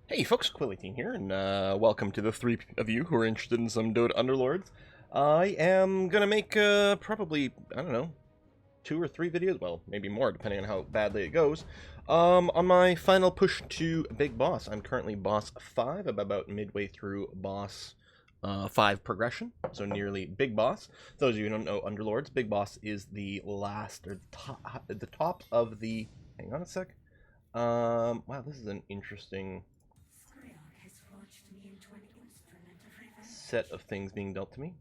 Hey folks, Quilly18 here, and welcome to the three of you who are interested in some Dota Underlords. I am gonna make probably, I don't know, 2 or 3 videos, well, maybe more, depending on how badly it goes, on my final push to Big Boss. I'm currently Boss 5, I'm about midway through Boss 5 progression, so nearly Big Boss. Those of you who don't know Underlords, Big Boss is the last, or the top of the, hang on a sec, wow, this is an interesting set of things being dealt to me.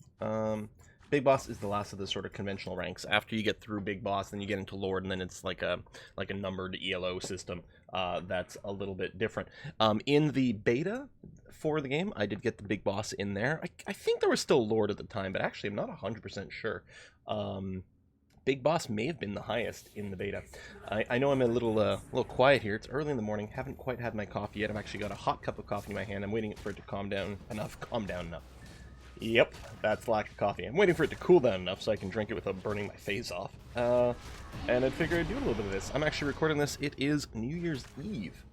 Big Boss is the last of the sort of conventional ranks. After you get through Big Boss, then you get into Lord, and then it's like a numbered ELO system that's a little bit different. In the beta for the game, I did get the Big Boss in there. I think there was still Lord at the time, but actually I'm not 100% sure. Big Boss may have been the highest in the beta. I know I'm a little quiet here. It's early in the morning. Haven't quite had my coffee yet. I've actually got a hot cup of coffee in my hand. I'm waiting for it to calm down enough. Yep, that's lack of coffee. I'm waiting for it to cool down enough so I can drink it without burning my face off. And I figured I'd do a little bit of this. I'm actually recording this. It is New Year's Eve.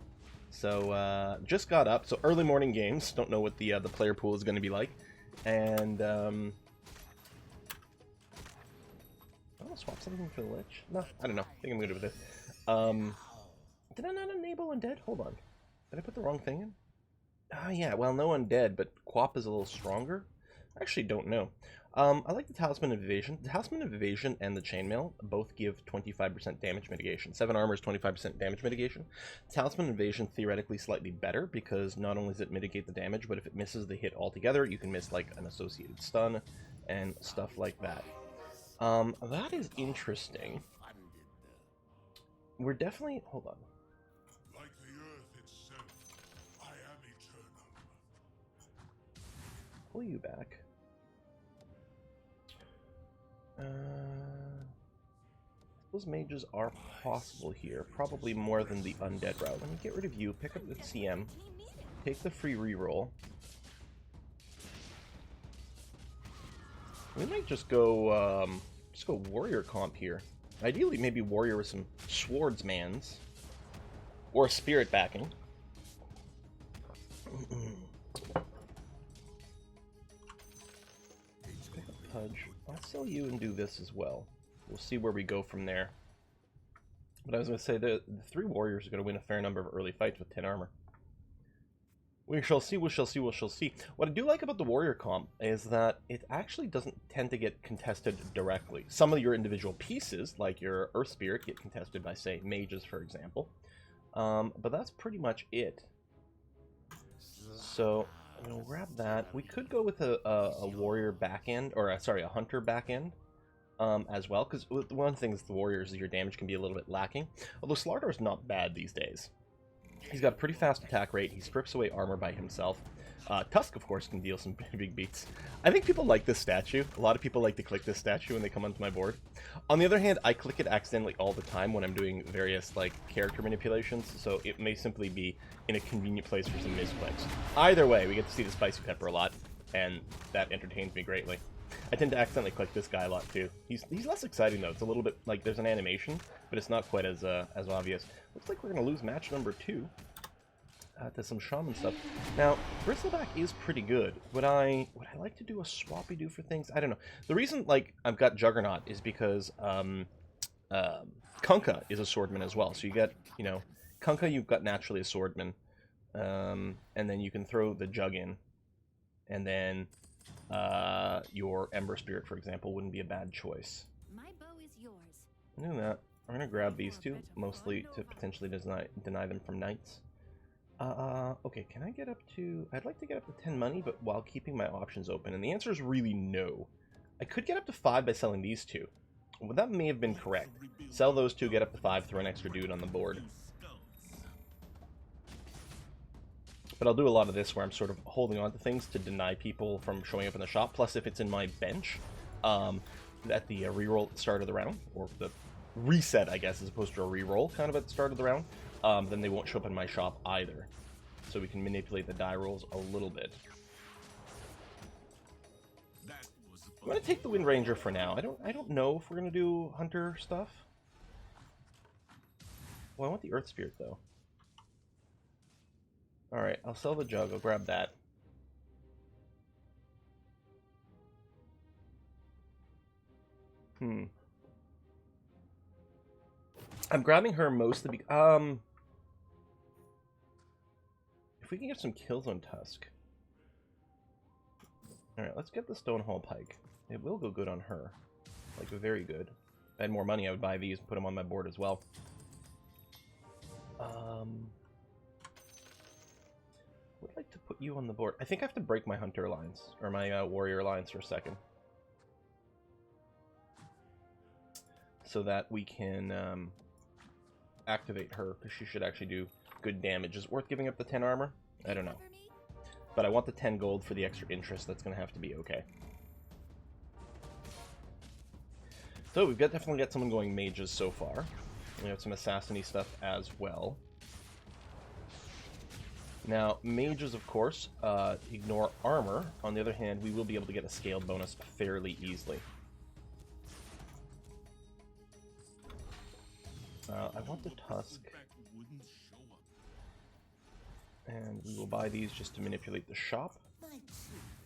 So, just got up. So, early morning games. Don't know what the player pool is going to be like. And, I'll swap something for the Lich. No, I don't know. I think I'm good with this. Did I not enable Undead? Hold on. Did I put the wrong thing in? Ah, yeah, well, no Undead, but Quap is a little stronger. I actually don't know. I like the Talisman of Evasion. The Talisman of Evasion and the Chain Mail both give 25% damage mitigation. 7 armor is 25% damage mitigation. Talisman of Evasion theoretically slightly better because not only does it mitigate the damage, but if it misses the hit altogether, you can miss like an associated stun and stuff like that. That is interesting. We're definitely... Hold on. Like the earth itself, I am eternal. Pull you back. Those mages are possible here. Probably more than the undead route. Let me get rid of you, pick up the CM, take the free reroll. We might just go warrior comp here. Ideally, maybe warrior with some swordsmans. Or spirit backing. Pick up Pudge. I'll sell you and do this as well. We'll see where we go from there. But I was going to say, the 3 warriors are going to win a fair number of early fights with 10 armor. We shall see, we shall see, we shall see. What I do like about the warrior comp is that it actually doesn't tend to get contested directly. Some of your individual pieces, like your Earth Spirit, get contested by, say, mages, for example. But that's pretty much it. So, I'm going to grab that. We could go with a warrior back end, or sorry, a hunter back end. As well, because one of the things with the warriors is your damage can be a little bit lacking. Although Slardar is not bad these days. He's got a pretty fast attack rate. He strips away armor by himself. Tusk, of course, can deal some big beats. I think people like this statue. A lot of people like to click this statue when they come onto my board. On the other hand, I click it accidentally all the time when I'm doing various like character manipulations, so it may simply be in a convenient place for some misclicks. Either way, we get to see the spicy pepper a lot, and that entertains me greatly. I tend to accidentally click this guy a lot too. He's less exciting though. It's a little bit like there's an animation, but it's not quite as obvious. Looks like we're gonna lose match number 2 to some shaman stuff. Now, Bristleback is pretty good. Would I like to do a swappy do for things? I don't know. The reason like I've got Juggernaut is because Kunkka is a swordman as well. So you get Kunkka, you've got naturally a swordman, and then you can throw the Jug in, and then. Your Ember Spirit, for example, wouldn't be a bad choice. My bow is yours. Doing that, we're gonna grab these 2, mostly to potentially deny them from knights. Okay, can I get up to... I'd like to get up to 10 money, but while keeping my options open, and the answer is really no. I could get up to 5 by selling these 2. Well, that may have been correct. Sell those 2, get up to 5, throw an extra dude on the board. But I'll do a lot of this where I'm sort of holding on to things to deny people from showing up in the shop. Plus, if it's in my bench at the reroll at the start of the round, or the reset, I guess, as opposed to a reroll kind of at the start of the round, then they won't show up in my shop either. So we can manipulate the die rolls a little bit. I'm going to take the Wind Ranger for now. I don't know if we're going to do Hunter stuff. Well, I want the Earth Spirit, though. Alright, I'll sell the jug. I'll grab that. I'm grabbing her mostly because, if we can get some kills on Tusk. Alright, let's get the Stonehall Pike. It will go good on her. Like, very good. If I had more money, I would buy these and put them on my board as well. Would like to put you on the board. I think I have to break my Hunter Alliance, or my Warrior Alliance for a second. So that we can activate her, because she should actually do good damage. Is it worth giving up the 10 armor? I don't know. But I want the 10 gold for the extra interest. That's going to have to be okay. So we've definitely got someone going mages so far. We have some assassin-y stuff as well. Now, mages, of course, ignore armor. On the other hand, we will be able to get a scaled bonus fairly easily. I want the Tusk. And we will buy these just to manipulate the shop.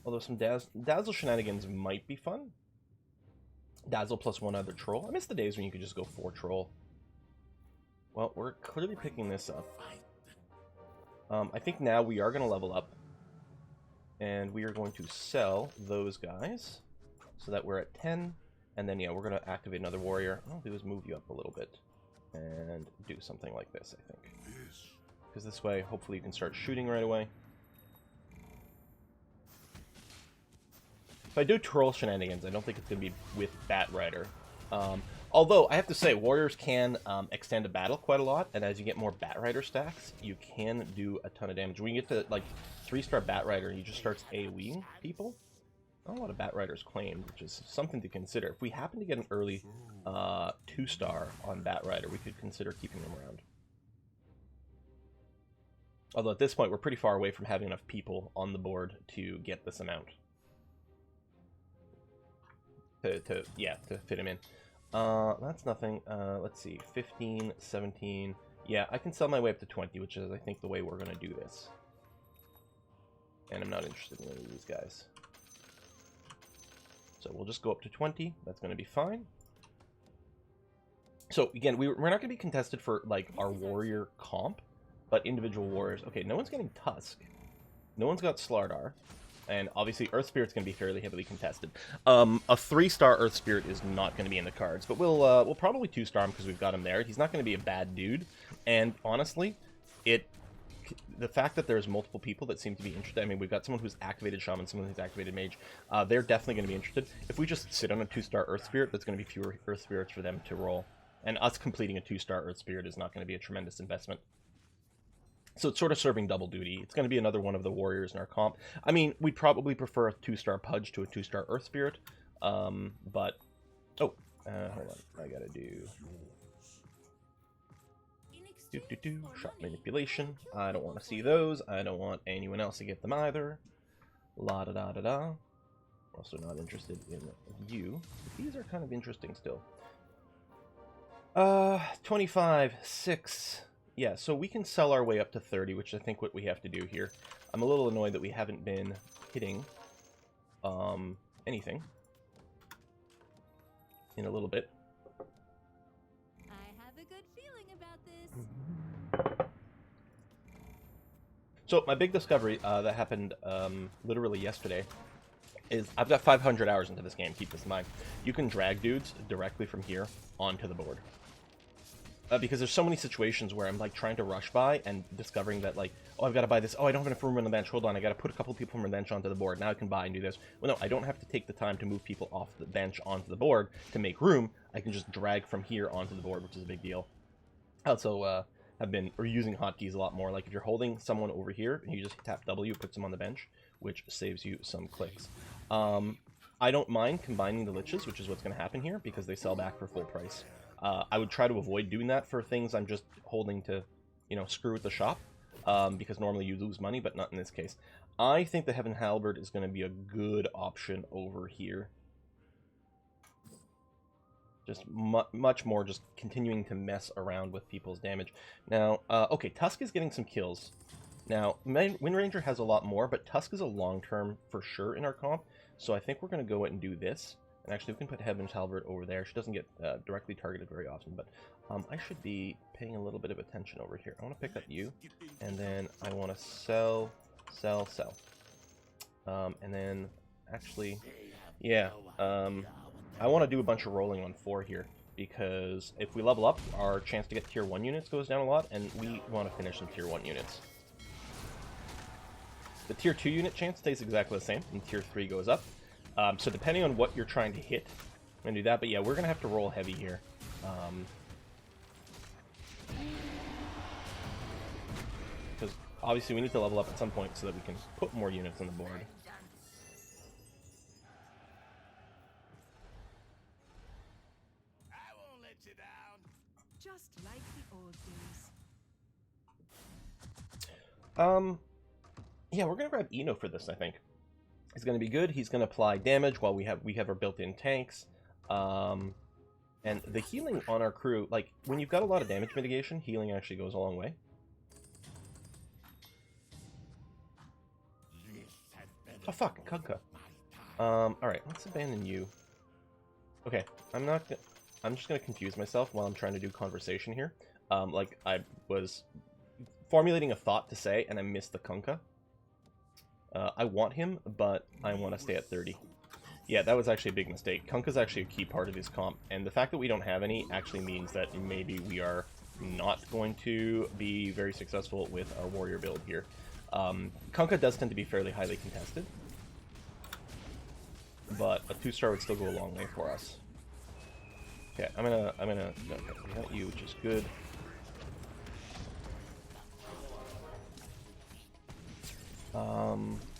Although some Dazzle shenanigans might be fun. Dazzle plus one other troll. I miss the days when you could just go 4 troll. Well, we're clearly picking this up. I think now we are going to level up. And we are going to sell those guys. So that we're at 10. And then, yeah, we're going to activate another warrior. What I'll do is move you up a little bit. And do something like this, I think. Because this way, hopefully you can start shooting right away. If I do troll shenanigans, I don't think it's going to be with Bat Rider. Although, I have to say, warriors can extend a battle quite a lot, and as you get more Bat Rider stacks, you can do a ton of damage. When you get to, like, 3-star Bat Rider, he just starts AoEing people. Not a lot of Bat Riders claimed, which is something to consider. If we happen to get an early 2-star on Bat Rider, we could consider keeping them around. Although at this point, we're pretty far away from having enough people on the board to get this amount. To fit him in. That's nothing. Let's see, 15, 17. Yeah, I can sell my way up to 20, which is, I think, the way we're going to do this. And I'm not interested in any of these guys. So we'll just go up to 20. That's going to be fine. So, again, we're not going to be contested for, like, our warrior comp, but individual warriors. Okay, no one's getting Tusk. No one's got Slardar. And obviously, Earth Spirit's going to be fairly heavily contested. A 3-star Earth Spirit is not going to be in the cards, but we'll probably 2-star him because we've got him there. He's not going to be a bad dude. And honestly, the fact that there's multiple people that seem to be interested. I mean, we've got someone who's activated Shaman, someone who's activated Mage. They're definitely going to be interested. If we just sit on a 2-star Earth Spirit, that's going to be fewer Earth Spirits for them to roll. And us completing a 2-star Earth Spirit is not going to be a tremendous investment. So it's sort of serving double duty. It's going to be another one of the warriors in our comp. I mean, we'd probably prefer a 2-star Pudge to a 2-star Earth Spirit. But... Oh, hold on. I gotta do... Shop manipulation. I don't want to see those. I don't want anyone else to get them either. La-da-da-da-da. Also not interested in you. These are kind of interesting still. 25, 6... Yeah, so we can sell our way up to 30, which I think what we have to do here. I'm a little annoyed that we haven't been hitting anything in a little bit. I have a good feeling about this. So my big discovery that happened literally yesterday is I've got 500 hours into this game, keep this in mind. You can drag dudes directly from here onto the board. Because there's so many situations where I'm, like, trying to rush by and discovering that, like, oh, I've got to buy this. Oh, I don't have enough room on the bench. Hold on, I got to put a couple people from the bench onto the board. Now I can buy and do this. Well, no, I don't have to take the time to move people off the bench onto the board to make room. I can just drag from here onto the board, which is a big deal. I also have been using hotkeys a lot more. Like, if you're holding someone over here and you just tap W, it puts them on the bench, which saves you some clicks. I don't mind combining the liches, which is what's going to happen here, because they sell back for full price. I would try to avoid doing that for things I'm just holding to, you know, screw with the shop, because normally you lose money, but not in this case. I think the Heaven Halberd is going to be a good option over here. Just much more just continuing to mess around with people's damage. Now, okay, Tusk is getting some kills. Now, Wind Ranger has a lot more, but Tusk is a long-term for sure in our comp, so I think we're going to go and do this. And actually, we can put Heaven's Halberd over there. She doesn't get directly targeted very often, but I should be paying a little bit of attention over here. I want to pick up you, and then I want to sell. And then, actually, yeah, I want to do a bunch of rolling on 4 here, because if we level up, our chance to get tier 1 units goes down a lot, and we want to finish some tier 1 units. The tier 2 unit chance stays exactly the same, and tier 3 goes up. So depending on what you're trying to hit, I'm going to do that. But yeah, we're going to have to roll heavy here. Because obviously we need to level up at some point so that we can put more units on the board. I won't let you down. Just like the old days. Yeah, we're going to grab Eno for this, I think. He's going to be good. He's going to apply damage while we have our built-in tanks. And the healing on our crew, like, when you've got a lot of damage mitigation, healing actually goes a long way. Oh, fuck, Kunka. Alright, let's abandon you. Okay, I'm just going to confuse myself while I'm trying to do conversation here. Like, I was formulating a thought to say, and I missed the Kunka. I want him, but I want to stay at 30. Yeah, that was actually a big mistake. Kunka's actually a key part of his comp, and the fact that we don't have any actually means that maybe we are not going to be very successful with our warrior build here. Kunka does tend to be fairly highly contested, but a 2-star would still go a long way for us. Okay, I'm gonna hit you, which is good.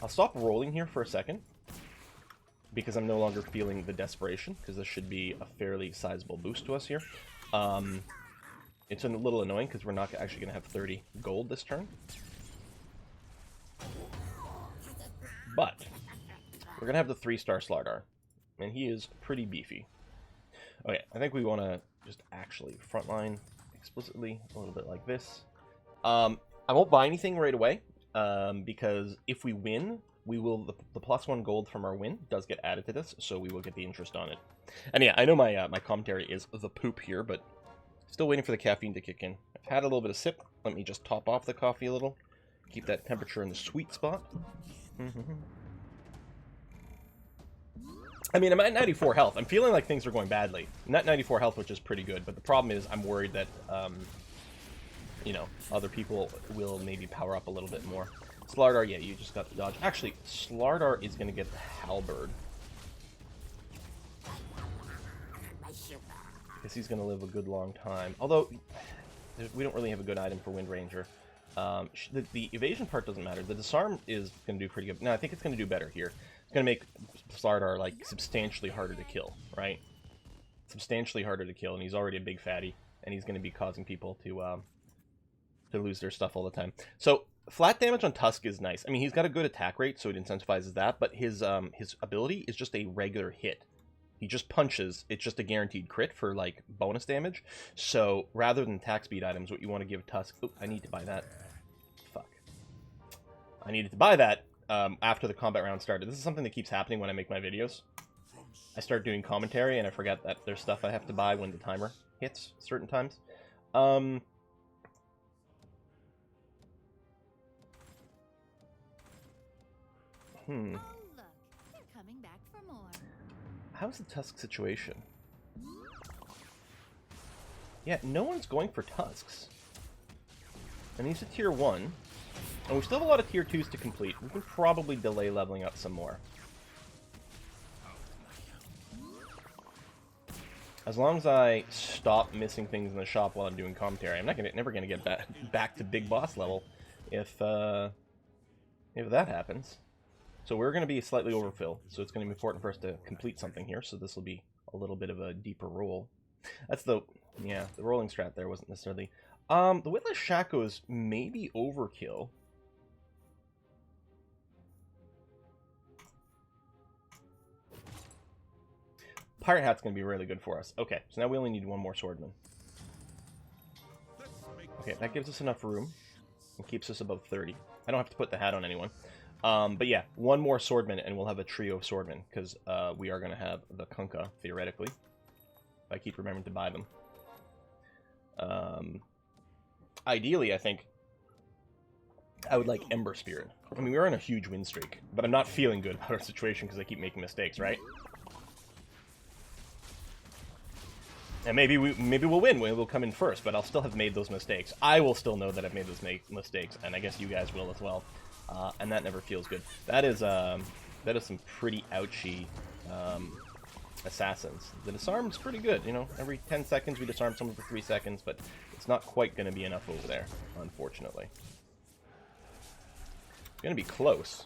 I'll stop rolling here for a second, because I'm no longer feeling the desperation, because this should be a fairly sizable boost to us here. It's a little annoying, because we're not actually going to have 30 gold this turn. But, we're going to have the 3-star Slardar, and he is pretty beefy. Okay, I think we want to just actually frontline explicitly, a little bit like this. I won't buy anything right away. Because if we win, we will the +1 gold from our win does get added to this, so we will get the interest on it. And yeah, I know my my commentary is the poop here, but still waiting for the caffeine to kick in. I've had a little bit of sip. Let me just top off the coffee a little, keep that temperature in the sweet spot. I mean, I'm at 94 health. I'm feeling like things are going badly. I'm at 94 health, which is pretty good, but the problem is I'm worried that you know, other people will maybe power up a little bit more. Slardar, yeah, you just got the dodge. Actually, Slardar is going to get the Halberd. Because he's going to live a good long time. Although, we don't really have a good item for Wind Ranger. The evasion part doesn't matter. The disarm is going to do pretty good. No, I think it's going to do better here. It's going to make Slardar, like, substantially harder to kill, right? Substantially harder to kill, and he's already a big fatty. And he's going to be causing people to lose their stuff all the time. So flat damage on Tusk is nice. I mean, he's got a good attack rate, so it incentivizes that, but his ability is just a regular hit. He just punches. It's just a guaranteed crit for, like, bonus damage. So rather than attack speed items, what you want to give Tusk... Oh, I need to buy that. Fuck. I needed to buy that after the combat round started. This is something that keeps happening when I make my videos. I start doing commentary, and I forget that there's stuff I have to buy when the timer hits certain times. Oh, look. They're coming back for more. How's the Tusk situation? Yeah, no one's going for Tusks. And he's a tier 1. And we still have a lot of tier 2s to complete. We can probably delay leveling up some more. As long as I stop missing things in the shop while I'm doing commentary, I'm never gonna get back to big boss level if that happens. So we're going to be slightly overfill, so it's going to be important for us to complete something here, so this will be a little bit of a deeper roll. That's the rolling strat there wasn't necessarily... the Witless Shaco is maybe overkill. Pirate Hat's going to be really good for us. Okay, so now we only need one more Swordman. Okay, that gives us enough room. It keeps us above 30. I don't have to put the hat on anyone. But yeah, one more swordman and we'll have a trio of swordmen, because we are going to have the Kunkka, theoretically. If I keep remembering to buy them. Ideally, I think I would like Ember Spirit. I mean, we're on a huge win streak, but I'm not feeling good about our situation because I keep making mistakes, right? And maybe we'll win. We'll come in first, but I'll still have made those mistakes. I will still know that I've made those mistakes, and I guess you guys will as well. And that never feels good. That is some pretty ouchy assassins. The disarm's pretty good, you know. Every 10 seconds we disarm someone for 3 seconds, but it's not quite going to be enough over there, unfortunately. It's going to be close.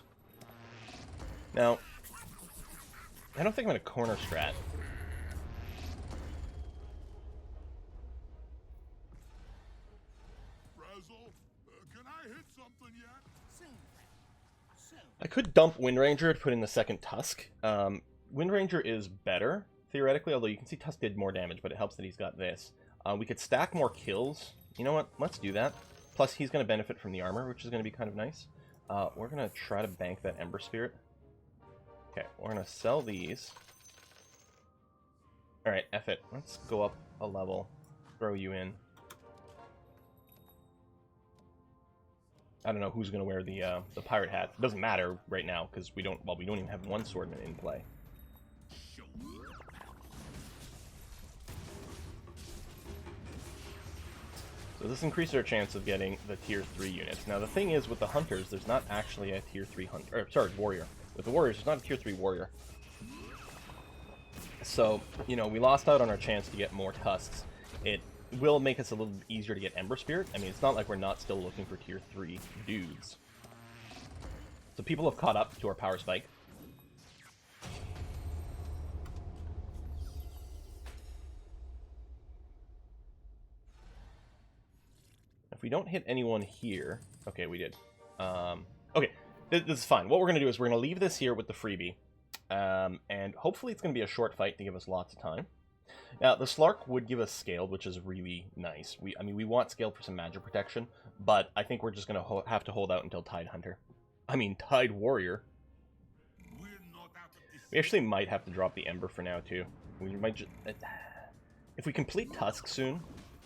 Now, I don't think I'm going to corner strat. I could dump Wind Ranger to put in the second Tusk. Wind Ranger is better, theoretically, although you can see Tusk did more damage, but it helps that he's got this. We could stack more kills. You know what? Let's do that. Plus, he's going to benefit from the armor, which is going to be kind of nice. We're going to try to bank that Ember Spirit. Okay, we're going to sell these. Alright, F it. Let's go up a level. Throw you in. I don't know who's going to wear the pirate hat. It doesn't matter right now, because we don't even have one swordman in play. So this increases our chance of getting the tier 3 units. Now the thing is, with the hunters, there's not actually a tier 3 hunter, or sorry, warrior. With the warriors, there's not a tier 3 warrior. So, you know, we lost out on our chance to get more tusks. It will make us a little easier to get Ember Spirit. I mean, it's not like we're not still looking for tier 3 dudes. So people have caught up to our power spike. If we don't hit anyone here... Okay, we did. Okay, this is fine. What we're going to do is we're going to leave this here with the freebie. And hopefully it's going to be a short fight to give us lots of time. Now, the Slark would give us Scaled, which is really nice. I mean, we want Scaled for some magic protection, but I think we're just going to have to hold out until Tide Hunter. I mean, Tide Warrior. We actually might have to drop the Ember for now, too. We might just... If we complete Tusk soon,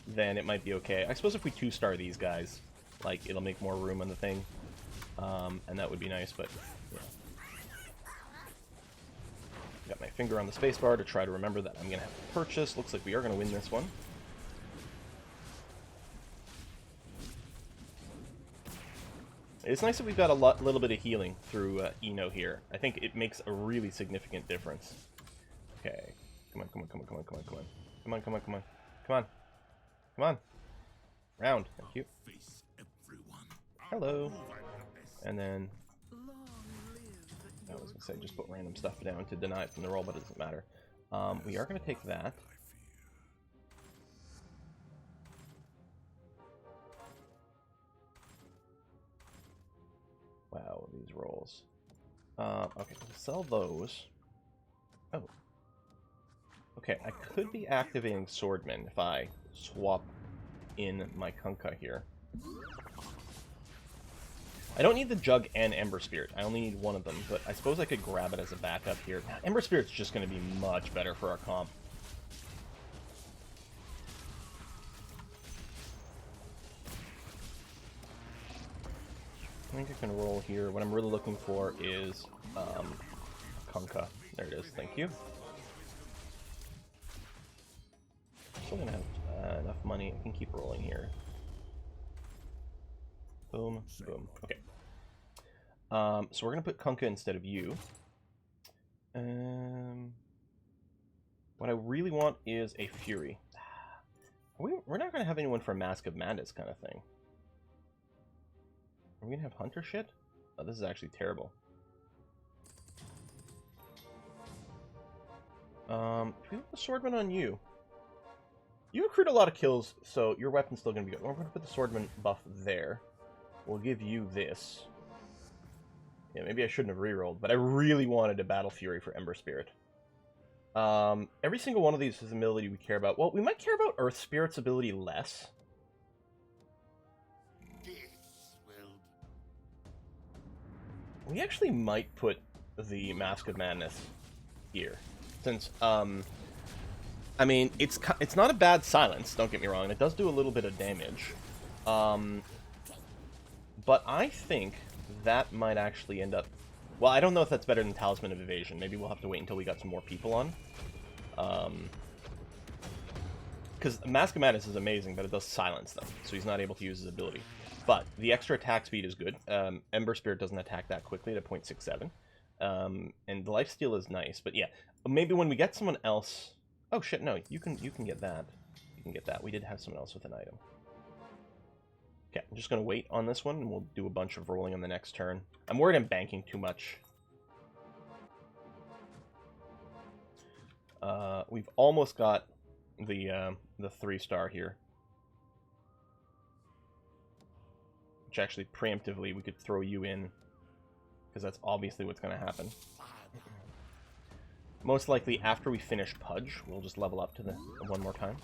then it might be okay. I suppose if we 2-star these guys, like, it'll make more room on the thing. And that would be nice, but... Yeah. Got my finger on the spacebar to try to remember that I'm going to have to purchase. Looks like we are going to win this one. It's nice that we've got a little bit of healing through Eno here. I think it makes a really significant difference. Okay. Come on, come on, come on, come on, come on, come on. Come on, come on, come on. Come on. Come on. Round. Thank you. Hello. And then... I was going to say, just put random stuff down to deny it from the roll, but it doesn't matter. We are going to take that. Wow, these rolls. Okay, sell those. Oh. Okay, I could be activating Swordman if I swap in my Kunkka here. I don't need the Jug and Ember Spirit. I only need one of them, but I suppose I could grab it as a backup here. Now, Ember Spirit's just going to be much better for our comp. I think I can roll here. What I'm really looking for is Kunkka. There it is. Thank you. Still going to have enough money. I can keep rolling here. Boom, boom. Okay. So we're going to put Kunkka instead of you. What I really want is a Fury. We're not going to have anyone for Mask of Madness kind of thing. Are we going to have Hunter shit? Oh, this is actually terrible. If we put the Swordman on you. You accrued a lot of kills, so your weapon's still going to be good. We're going to put the Swordman buff there. We'll give you this. Yeah, maybe I shouldn't have rerolled, but I really wanted a Battle Fury for Ember Spirit. Every single one of these is an ability we care about. Well, we might care about Earth Spirit's ability less. We actually might put the Mask of Madness here, since I mean it's not a bad silence. Don't get me wrong. It does do a little bit of damage, but I think that might actually end up. Well, I don't know if that's better than Talisman of Evasion. Maybe we'll have to wait until we got some more people on. Because Mask of Madness is amazing, but it does silence them, so he's not able to use his ability. But the extra attack speed is good. Ember Spirit doesn't attack that quickly at 0.67. And the lifesteal is nice, but yeah, maybe when we get someone else. Oh shit, no, you can get that. You can get that. We did have someone else with an item. Okay, I'm just gonna wait on this one, and we'll do a bunch of rolling on the next turn. I'm worried I'm banking too much. We've almost got the 3-star here. Which actually, preemptively, we could throw you in, because that's obviously what's going to happen. Most likely, after we finish Pudge, we'll just level up to the one more time.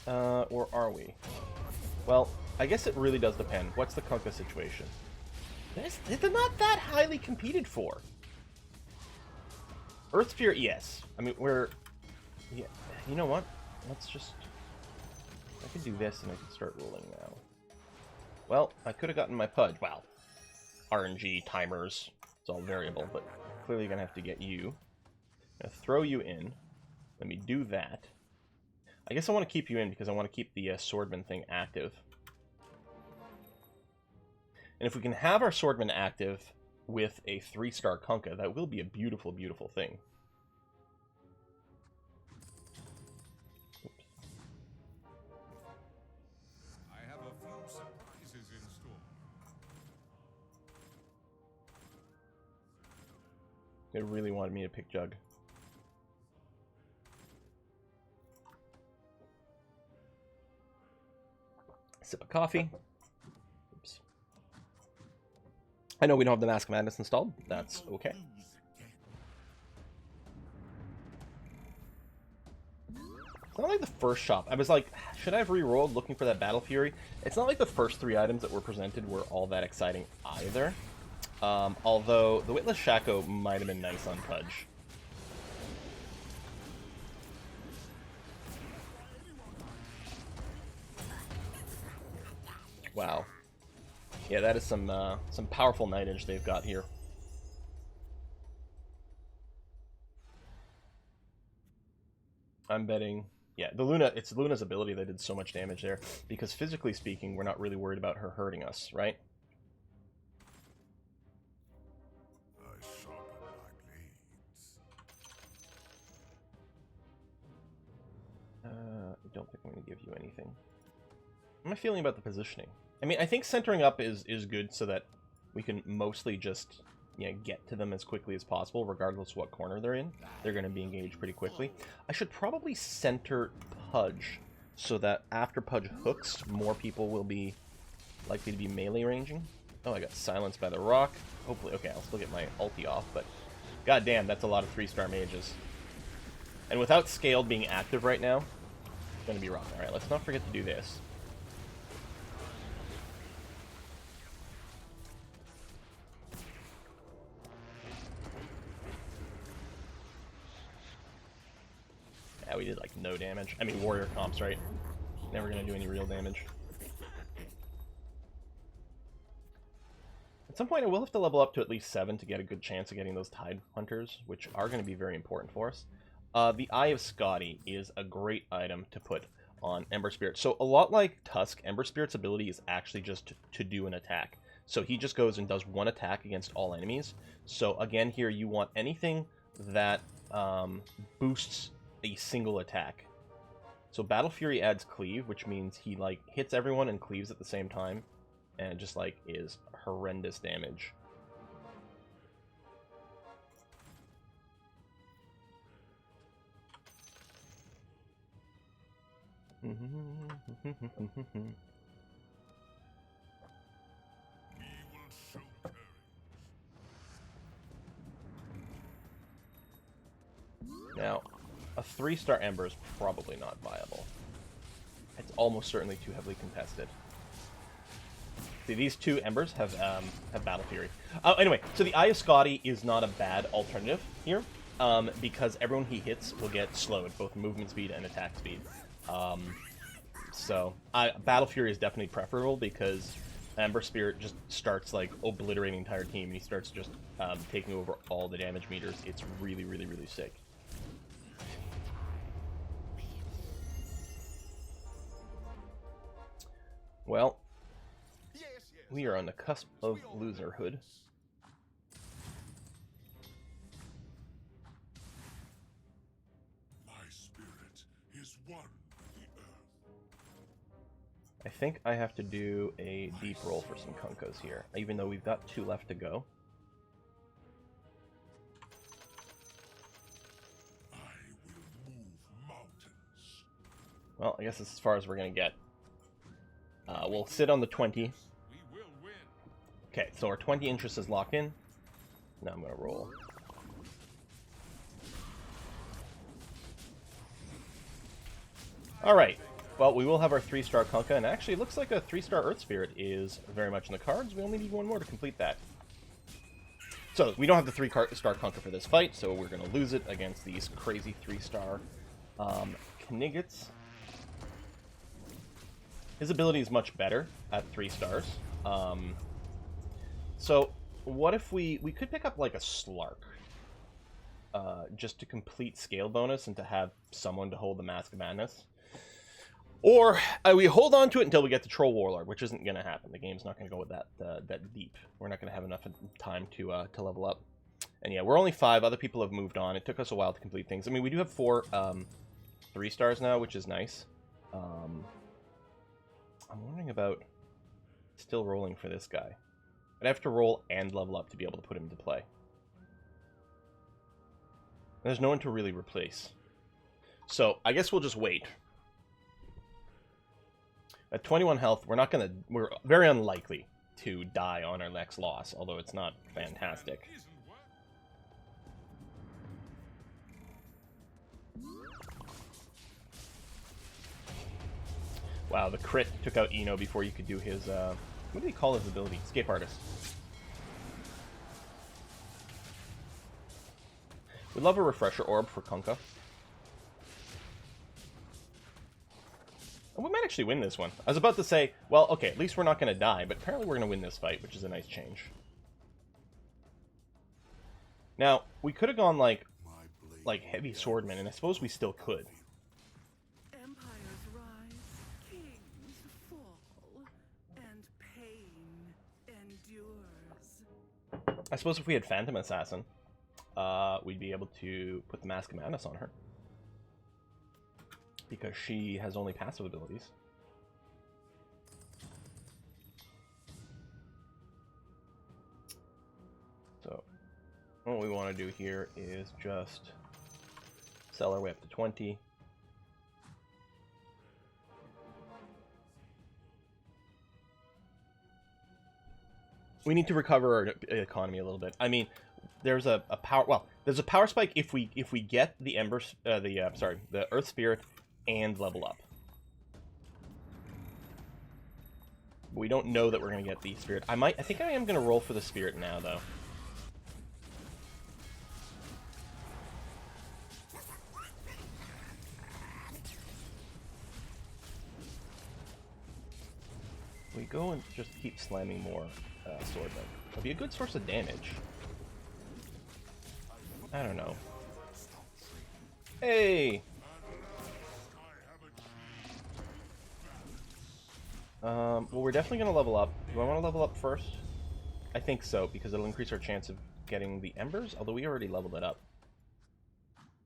Or are we? Well, I guess it really does depend. What's the Kunkka situation? They're not that highly competed for. Earth Sphere, yes. I mean, we're... Yeah, you know what? Let's just... I could do this and I could start rolling now. Well, I could have gotten my Pudge. Wow. RNG, timers, it's all variable, but clearly going to have to get you. I'm going to throw you in. Let me do that. I guess I want to keep you in because I want to keep the Swordman thing active. And if we can have our Swordman active with a 3-star Kunkka, that will be a beautiful, beautiful thing. Oops. I have a few surprises in store. They really wanted me to pick Jug. Sip of coffee. Oops. I know we don't have the Mask of Madness installed. That's okay. It's not like the first shop. I was like, should I have re-rolled looking for that Battle Fury? It's not like the first 3 items that were presented were all that exciting either. Although the Witless Shaco might have been nice on Pudge. Wow. Yeah, that is some powerful knightage they've got here. I'm betting... Yeah, it's Luna's ability that did so much damage there, because physically speaking, we're not really worried about her hurting us, right? I sharpen my blades. I don't think I'm going to give you anything. How am I feeling about the positioning? I mean, I think centering up is good so that we can mostly just get to them as quickly as possible, regardless of what corner they're in. They're going to be engaged pretty quickly. I should probably center Pudge so that after Pudge hooks, more people will be likely to be melee ranging. Oh, I got silenced by the rock. Hopefully, okay, I'll still get my ulti off, but goddamn, that's a lot of 3-star mages. And without Scaled being active right now, it's going to be rough. Alright, let's not forget to do this. Yeah, we did like no damage. I mean, warrior comps, right? Never gonna do any real damage. At some point, I will have to level up to at least 7 to get a good chance of getting those Tide Hunters, which are going to be very important for us. The Eye of Scotty is a great item to put on Ember Spirit. So a lot like Tusk, Ember Spirit's ability is actually just to do an attack. So he just goes and does one attack against all enemies. So again, here you want anything that boosts a single attack. So Battle Fury adds cleave, which means he like hits everyone and cleaves at the same time, and it just like is horrendous damage. Now, a 3-star Ember is probably not viable. It's almost certainly too heavily contested. See, these two Embers have Battle Fury. Anyway, so the Eye of Scotty is not a bad alternative here, because everyone he hits will get slowed, both movement speed and attack speed. So Battle Fury is definitely preferable because Ember Spirit just starts like obliterating the entire team, and he starts just taking over all the damage meters. It's really, really, really sick. Well, we are on the cusp of loserhood. My spirit is one with the earth. I think I have to do a deep roll for some Kunkkas here, even though we've got 2 left to go. I will move mountains. Well, I guess that's as far as we're going to get. We'll sit on the 20. We will win. Okay, so our 20 interest is locked in. Now I'm going to roll. Alright, well, we will have our 3-star Kunkka, and actually it looks like a 3-star Earth Spirit is very much in the cards. We only need 1 more to complete that. So, we don't have the 3-star Kunkka for this fight, so we're going to lose it against these crazy 3-star Kniggets. His ability is much better at 3 stars. So, what if we could pick up like a Slark, just to complete scale bonus and to have someone to hold the Mask of Madness. Or we hold on to it until we get the Troll Warlord, which isn't going to happen. The game's not going to go with that deep. We're not going to have enough time to level up. And yeah, we're only 5. Other people have moved on. It took us a while to complete things. I mean, we do have 4 3 stars now, which is nice. I'm wondering about still rolling for this guy. I'd have to roll and level up to be able to put him into play. There's no one to really replace. So, I guess we'll just wait. At 21 health, we're very unlikely to die on our next loss, although it's not fantastic. Wow, the crit took out Eno before you could do his, what do they call his ability? Escape Artist. We'd love a Refresher Orb for Kunkka. And we might actually win this one. I was about to say, well, okay, at least we're not going to die, but apparently we're going to win this fight, which is a nice change. Now, we could have gone, like Heavy Swordman, and I suppose we still could. I suppose if we had Phantom Assassin, we'd be able to put the Mask of Madness on her. Because she has only passive abilities. So, what we want to do here is just sell our way up to 20. We need to recover our economy a little bit. I mean, there's a power. Well, there's a power spike if we get the the Earth Spirit and level up. But we don't know that we're gonna get the Spirit. I think I am gonna roll for the Spirit now, though. We go and just keep slamming more swordmen. It'll be a good source of damage. I don't know. Hey! Well, we're definitely going to level up. Do I want to level up first? I think so, because it'll increase our chance of getting the Embers, although we already leveled it up.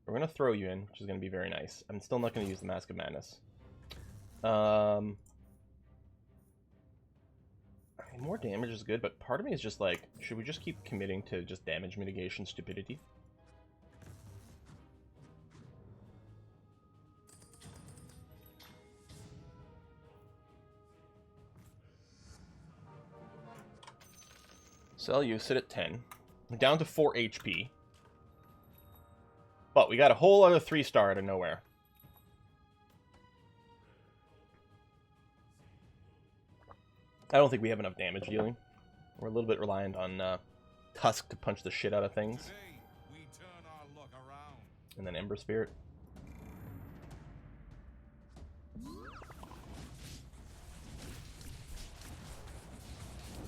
We're going to throw you in, which is going to be very nice. I'm still not going to use the Mask of Madness. More damage is good, but part of me is just like, should we just keep committing to just damage mitigation stupidity? Sell you, sit at 10. We're down to 4 HP. But we got a whole other 3-star out of nowhere. I don't think we have enough damage dealing. We're a little bit reliant on Tusk to punch the shit out of things. Today, we turn our luck around. And then Ember Spirit.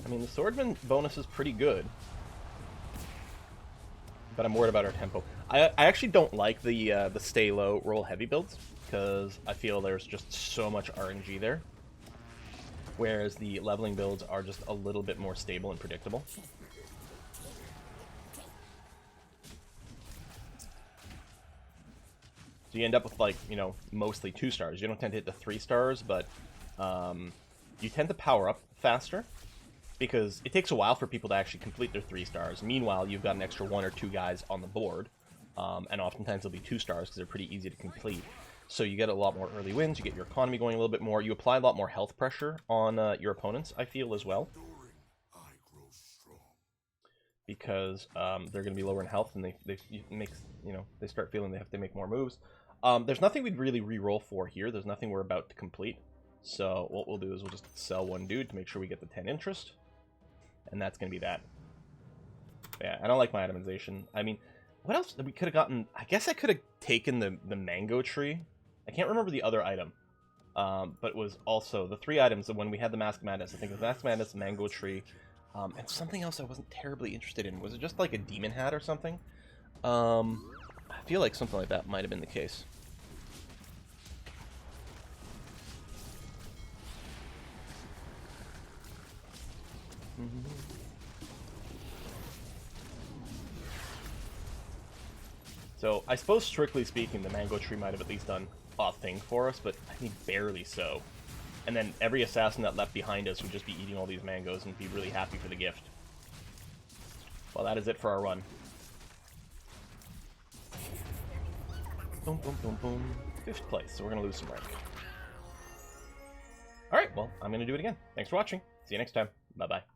I mean, the Swordman bonus is pretty good. But I'm worried about our tempo. I actually don't like the stay low, roll heavy builds, because I feel there's just so much RNG there. Whereas the leveling builds are just a little bit more stable and predictable. So you end up with, like, you know, mostly 2 stars. You don't tend to hit the 3 stars, but you tend to power up faster. Because it takes a while for people to actually complete their 3 stars. Meanwhile, you've got an extra 1 or 2 guys on the board. And oftentimes they'll be 2 stars because they're pretty easy to complete. So you get a lot more early wins, you get your economy going a little bit more. You apply a lot more health pressure on your opponents, I feel, as well. I grow strong. Because they're going to be lower in health and they start feeling they have to make more moves. There's nothing we'd really re-roll for here. There's nothing we're about to complete. So what we'll do is we'll just sell 1 dude to make sure we get the 10 interest. And that's going to be that. Yeah, I don't like my itemization. I mean, what else? We could have gotten... I guess I could have taken the mango tree. I can't remember the other item. But it was also the 3 items when we had the Mask of Madness. I think it was Mask of Madness, mango tree, and something else I wasn't terribly interested in. Was it just like a demon hat or something? I feel like something like that might have been the case. So, I suppose, strictly speaking, the mango tree might have at least done a thing for us, but I think barely so. And then every assassin that left behind us would just be eating all these mangoes and be really happy for the gift. Well, that is it for our run. Boom, boom, boom, boom. 5th place, so we're going to lose some rank. Alright, well, I'm going to do it again. Thanks for watching. See you next time. Bye-bye.